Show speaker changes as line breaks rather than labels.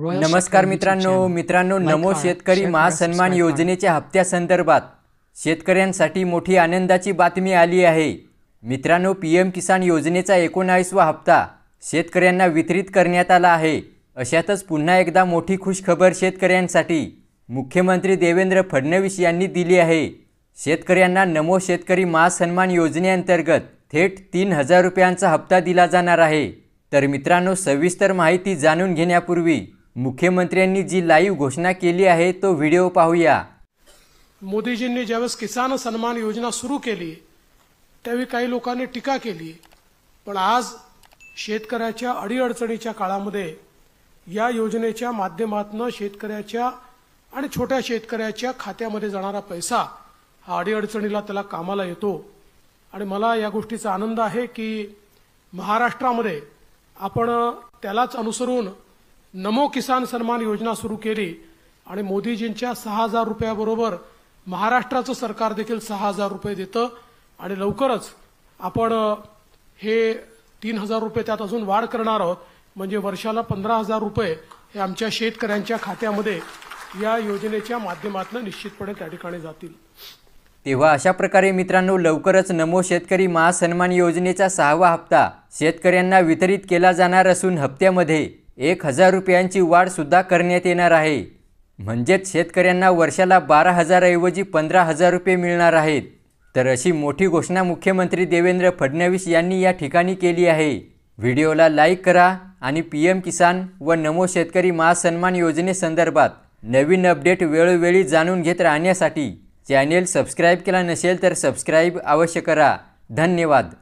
नमस्कार मित्रांनो नमो शेतकरी महासन्मान योजनेच्या हप्त्यासंदर्भात शेतकऱ्यांसाठी मोठी आनंदाची बातमी आली आहे। मित्रांनो, पीएम किसान योजनेचा 19वा हप्ता शेतकऱ्यांना वितरित करण्यात आला आहे। अशातच पुन्हा एकदा मोठी खुशखबर शेतकऱ्यांसाठी मुख्यमंत्री देवेंद्र फडणवीस यांनी दिली आहे। शेतकऱ्यांना नमो शेतकरी महासन्मान योजनेअंतर्गत थेट 3000 रुपयांचा हप्ता दिला जाणार आहे। तर मित्रांनो, सविस्तर माहिती जाणून घेण्यापूर्वी मुख्यमंत्र्यांनी जी लाईव्ह घोषणा केली आहे तो व्हिडिओ पाहूया।
मोदीजींनी ज्यावेळेस किसान सन्मान योजना सुरू केली त्यावेळी काही लोकांनी टीका केली, पण आज शेतकऱ्याच्या अडीअडचणीच्या काळामध्ये या योजनेच्या माध्यमातून शेतकऱ्याच्या आणि छोट्या शेतकऱ्याच्या खात्यामध्ये जाणारा पैसा हा अडीअडचणीला त्याला कामाला येतो। आणि मला या गोष्टीचा आनंद आहे की महाराष्ट्रामध्ये आपण त्यालाच अनुसरून नमो किसान सन्मान योजना सुरू केली आणि मोदीजींच्या 6000 रुपयाबरोबर महाराष्ट्राचं सरकार देखील 6000 रुपये देतं आणि लवकरच आपण हे 3000 रुपये त्यात अजून वाढ करणार आहोत। म्हणजे वर्षाला 15000 रुपये हे आमच्या शेतकऱ्यांच्या खात्यामध्ये या योजनेच्या माध्यमातून निश्चितपणे त्या ठिकाणी जातील।
तेव्हा अशा प्रकारे मित्रांनो, लवकरच नमो शेतकरी महासन्मान योजनेचा 6वा हप्ता शेतकऱ्यांना वितरित केला जाणार असून हप्त्यामध्ये 1000 रुपयांची वाढ सुद्धा करण्यात येणार आहे। म्हणजेच शेतकऱ्यांना वर्षाला 12000 ऐवजी 15000 रुपये मिळणार आहेत। तर अशी मोठी घोषणा मुख्यमंत्री देवेंद्र फडणवीस यांनी या ठिकाणी केली आहे। व्हिडिओला लाईक करा आणि पीएम किसान व नमो शेतकरी महासन्मान योजनेसंदर्भात नवीन अपडेट वेळोवेळी जाणून घेत राहण्यासाठी चॅनेल सबस्क्राइब केला नसेल तर सबस्क्राइब अवश्य करा। धन्यवाद।